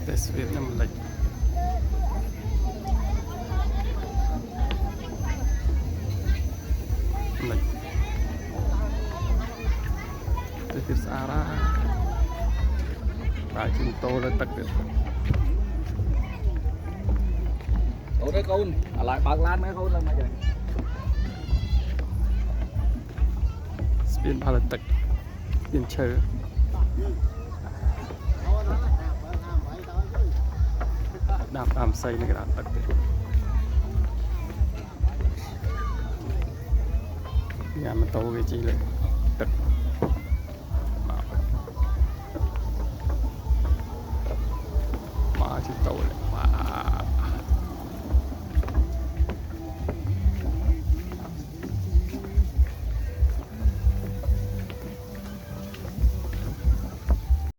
តែស្វៀតតែម្លេចម្លេចទៅទៀតស្អាតដើរជិះម៉ូតូលើទឹកទៀតអូនអើយកូនឥឡូវបើកឡានមើលកូនឡើងមកយ៉ាងស្ពានបាល់ទឹកស្ពានឈើដាប់តាមផ្សេងនៅកណ្ដាលទឹកទៀតញ៉ាំម៉ូតូគេជិះលើ